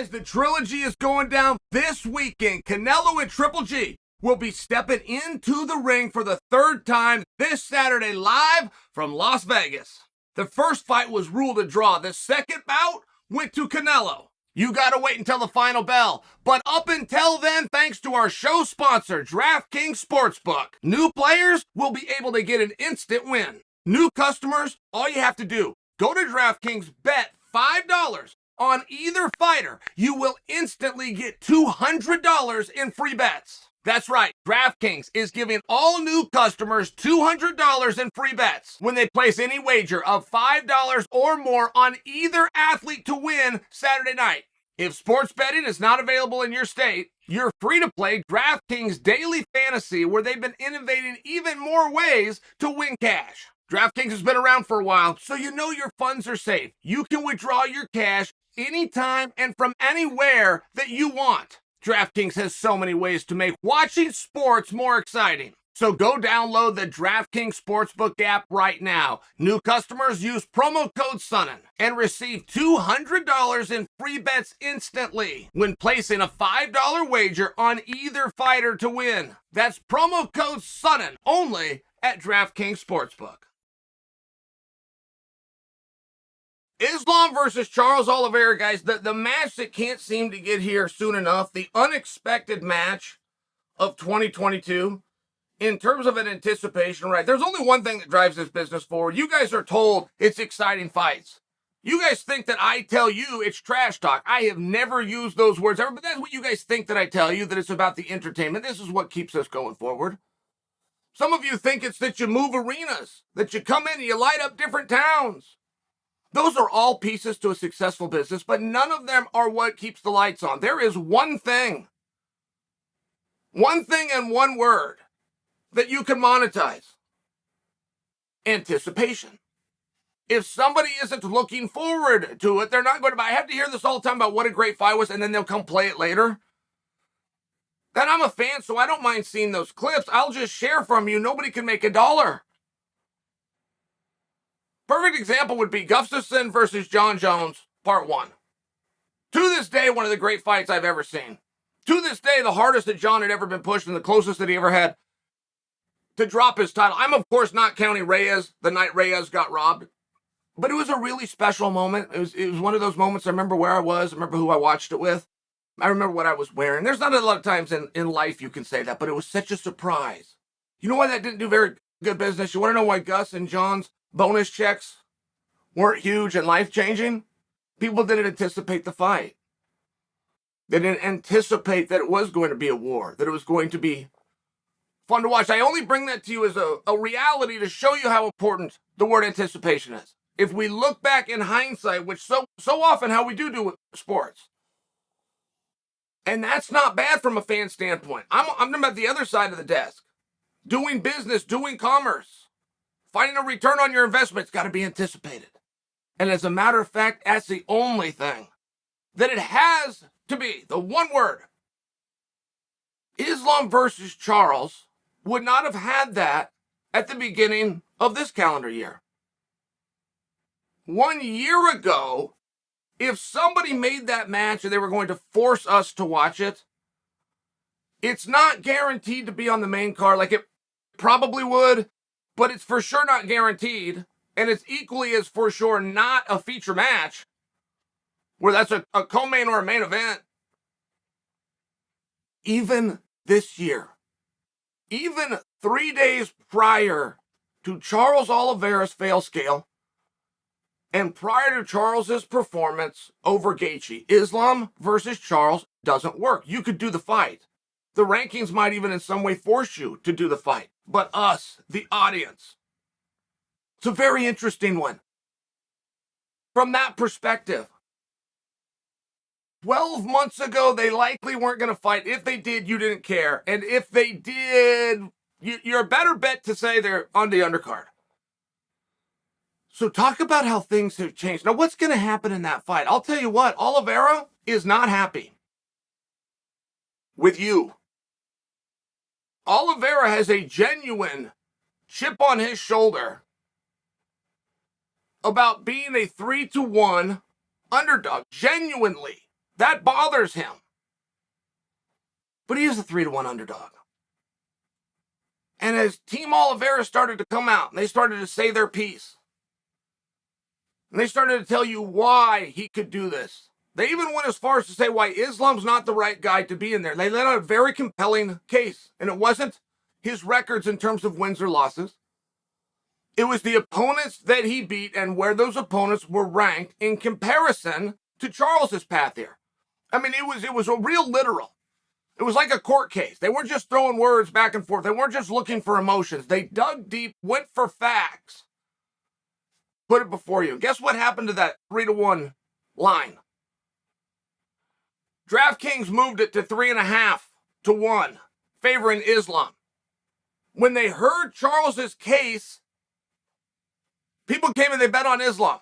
Guys, the trilogy is going down this weekend. Canelo and Triple G will be stepping into the ring for the third time this Saturday live from Las Vegas. The first fight was ruled a draw. The second bout went to Canelo. You gotta wait until the final bell. But up until then, thanks to our show sponsor, DraftKings Sportsbook, new players will be able to get an instant win. New customers, all you have to do, go to DraftKings, bet $5 on either fighter. You will instantly get $200 in free bets. That's right, DraftKings is giving all new customers $200 in free bets when they place any wager of $5 or more on either athlete to win Saturday night. If sports betting is not available in your state, you're free to play DraftKings Daily Fantasy, where they've been innovating even more ways to win cash. DraftKings has been around for a while, so you know your funds are safe. You can withdraw your cash anytime and from anywhere that you want. DraftKings has so many ways to make watching sports more exciting. So go download the DraftKings Sportsbook app right now. New customers use promo code Sonnen and receive $200 in free bets instantly when placing a $5 wager on either fighter to win. That's promo code Sonnen only at DraftKings Sportsbook. Islam versus Charles Oliveira, guys, the match that can't seem to get here soon enough, the unexpected match of 2022, in terms of an anticipation, right? There's only one thing that drives this business forward. You guys are told it's exciting fights. You guys think that I tell you it's trash talk. I have never used those words ever, but that's what you guys think that I tell you, that it's about the entertainment. This is what keeps us going forward. Some of you think it's that you move arenas, that you come in and you light up different towns. Those are all pieces to a successful business, but none of them are what keeps the lights on. There is one thing and one word that you can monetize: anticipation. If somebody isn't looking forward to it, they're not going to buy. I have to hear this all the time about what a great fight was, and then they'll come play it later. And I'm a fan, so I don't mind seeing those clips. I'll just share from you. Nobody can make $1. Perfect example would be Gustafsson versus Jon Jones, part 1. To this day, one of the great fights I've ever seen. To this day, the hardest that Jon had ever been pushed and the closest that he ever had to drop his title. I'm, of course, not counting Reyes, the night Reyes got robbed. But it was a really special moment. It was one of those moments. I remember where I was. I remember who I watched it with. I remember what I was wearing. There's not a lot of times in life you can say that, but it was such a surprise. You know why that didn't do very good business? You want to know why Gus and Jon's bonus checks weren't huge and life-changing? People didn't anticipate the fight. They didn't anticipate that it was going to be a war, that it was going to be fun to watch. I only bring that to you as a reality to show you how important the word anticipation is. If we look back in hindsight, which so often how we do with sports, and that's not bad from a fan standpoint. I'm about the other side of the desk. Doing business, doing commerce. Finding a return on your investment's got to be anticipated. And as a matter of fact, that's the only thing that it has to be. The one word. Islam versus Charles would not have had that at the beginning of this calendar year. 1 year ago, if somebody made that match and they were going to force us to watch it, it's not guaranteed to be on the main card. Like, it probably would, but it's for sure not guaranteed, and it's equally as for sure not a feature match, where that's a co-main or a main event. Even this year, even 3 days prior to Charles Oliveira's fail scale, and prior to Charles's performance over Gaethje, Islam versus Charles doesn't work. You could do the fight. The rankings might even in some way force you to do the fight. But us, the audience, it's a very interesting one. From that perspective, 12 months ago, they likely weren't going to fight. If they did, you didn't care. And if they did, you're a better bet to say they're on the undercard. So talk about how things have changed. Now, what's going to happen in that fight? I'll tell you what, Oliveira is not happy with you. Oliveira has a genuine chip on his shoulder about being a 3-1 underdog. Genuinely. That bothers him. But he is a 3-1 underdog. And as Team Oliveira started to come out, and they started to say their piece, and they started to tell you why he could do this. They even went as far as to say why Islam's not the right guy to be in there. They laid out a very compelling case, and it wasn't his records in terms of wins or losses. It was the opponents that he beat and where those opponents were ranked in comparison to Charles's path here. I mean, it was a real literal. It was like a court case. They weren't just throwing words back and forth. They weren't just looking for emotions. They dug deep, went for facts, put it before you. Guess what happened to that 3-1 line? DraftKings moved it to 3.5 to 1, favoring Islam. When they heard Charles's case, people came and they bet on Islam.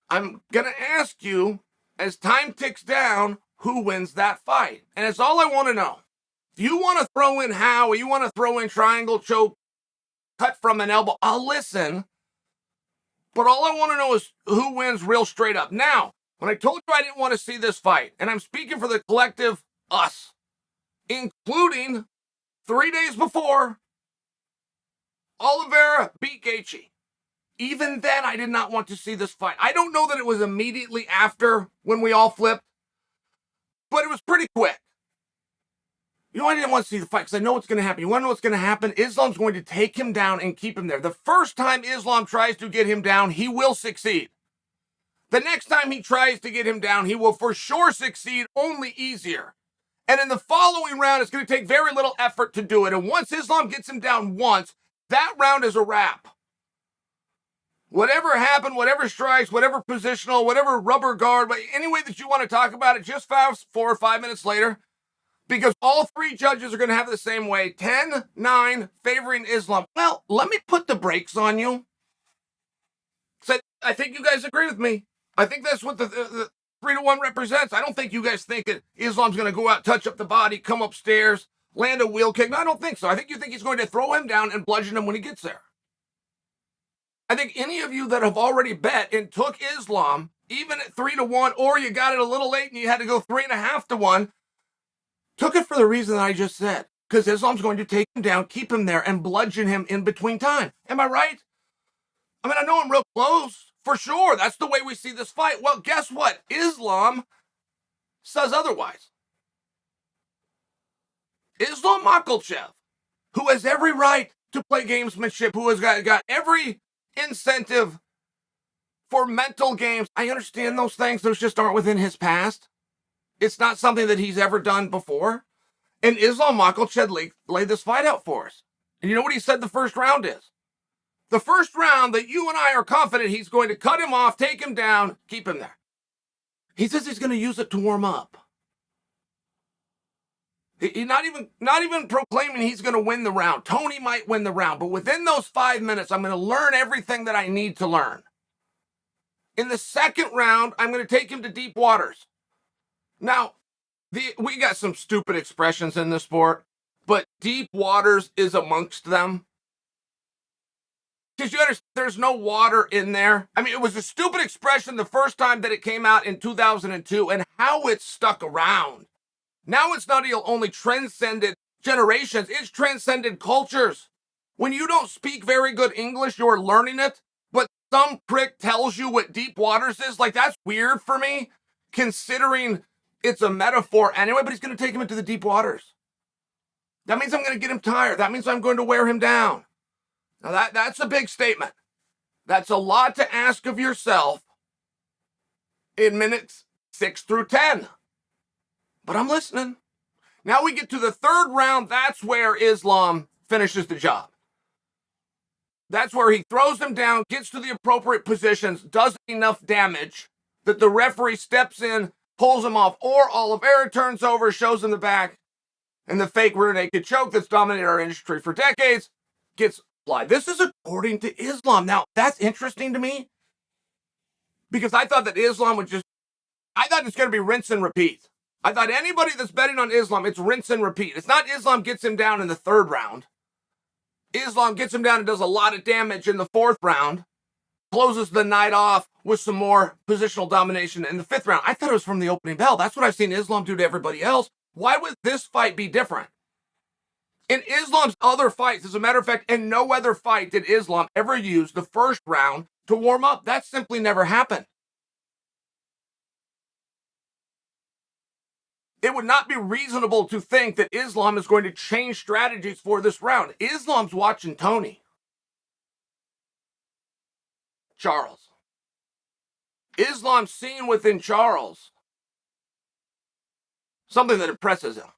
I'm going to ask you, as time ticks down, who wins that fight? And it's all I want to know. If you want to throw in how, or you want to throw in triangle choke, cut from an elbow, I'll listen. But all I want to know is who wins real straight up. Now, when I told you I didn't want to see this fight, and I'm speaking for the collective us, including 3 days before, Oliveira beat Gaethje. Even then, I did not want to see this fight. I don't know that it was immediately after when we all flipped, but it was pretty quick. You know, I didn't want to see the fight because I know what's going to happen. You want to know what's going to happen? Islam's going to take him down and keep him there. The first time Islam tries to get him down, he will succeed. The next time he tries to get him down, he will for sure succeed, only easier. And in the following round, it's going to take very little effort to do it. And once Islam gets him down once, that round is a wrap. Whatever happened, whatever strikes, whatever positional, whatever rubber guard, but any way that you want to talk about it, just fast 4 or 5 minutes later, because all three judges are going to have it the same way, 10-9 favoring Islam. Well, let me put the brakes on you. So I think you guys agree with me. I think that's what the 3-1 represents. I don't think you guys think that Islam's going to go out, touch up the body, come upstairs, land a wheel kick. No, I don't think so. I think you think he's going to throw him down and bludgeon him when he gets there. I think any of you that have already bet and took Islam, even at 3-1, or you got it a little late and you had to go 3.5 to 1, took it for the reason that I just said. Because Islam's going to take him down, keep him there, and bludgeon him in between time. Am I right? I mean, I know I'm real close. For sure, that's the way we see this fight. Well, guess what? Islam says otherwise. Islam Makhachev, who has every right to play gamesmanship, who has got every incentive for mental games. I understand those things. Those just aren't within his past. It's not something that he's ever done before. And Islam Makhachev laid this fight out for us. And you know what he said the first round is? The first round that you and I are confident he's going to cut him off, take him down, keep him there. He says he's going to use it to warm up. He's not even proclaiming he's going to win the round. Tony might win the round, but within those 5 minutes, I'm going to learn everything that I need to learn. In the second round, I'm going to take him to deep waters. Now, we got some stupid expressions in this sport, but deep waters is amongst them. Because you understand, there's no water in there. I mean, it was a stupid expression the first time that it came out in 2002, and how it's stuck around. Now it's not only transcended generations, it's transcended cultures. When you don't speak very good English, you're learning it, but some prick tells you what deep waters is. Like, that's weird for me, considering it's a metaphor anyway, but he's going to take him into the deep waters. That means I'm going to get him tired. That means I'm going to wear him down. Now, that's a big statement. That's a lot to ask of yourself in minutes 6 through 10. But I'm listening. Now we get to the third round. That's where Islam finishes the job. That's where he throws him down, gets to the appropriate positions, does enough damage that the referee steps in, pulls him off, or Oliveira turns over, shows him the back, and the fake rear naked choke that's dominated our industry for decades gets applied. This is according to Islam. Now, that's interesting to me because I thought that Islam I thought it's going to be rinse and repeat. I thought anybody that's betting on Islam, it's rinse and repeat. It's not Islam gets him down in the third round. Islam gets him down and does a lot of damage in the fourth round. closes the night off with some more positional domination in the 5th round. I thought it was from the opening bell. That's what I've seen Islam do to everybody else. Why would this fight be different? In Islam's other fights, as a matter of fact, in no other fight did Islam ever use the 1st round to warm up. That simply never happened. It would not be reasonable to think that Islam is going to change strategies for this round. Islam's watching Tony. Charles. Islam's seen within Charles something that impresses him.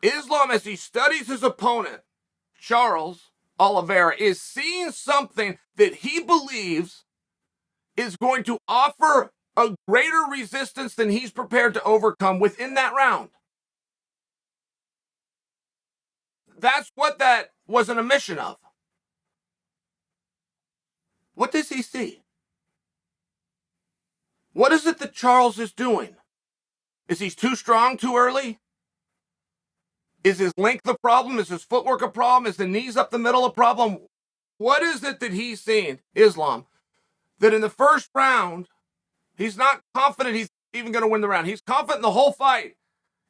Islam, as he studies his opponent, Charles Oliveira, is seeing something that he believes is going to offer a greater resistance than he's prepared to overcome within that round. That's what that was an omission of. What does he see? What is it that Charles is doing? Is he too strong too early? Is his length a problem? Is his footwork a problem? Is the knees up the middle a problem? What is it that he's seeing, Islam, that in the 1st round, he's not confident he's even going to win the round. He's confident in the whole fight.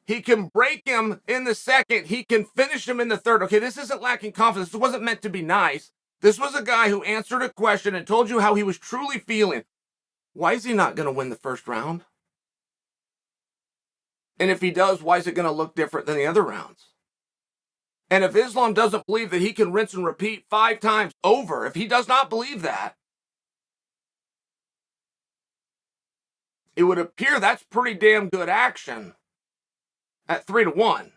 He can break him in the 2nd. He can finish him in the 3rd. Okay, this isn't lacking confidence. This wasn't meant to be nice. This was a guy who answered a question and told you how he was truly feeling. Why is he not going to win the 1st round? And if he does, why is it going to look different than the other rounds? And if Islam doesn't believe that he can rinse and repeat 5 times over, if he does not believe that, it would appear that's pretty damn good action at 3-1.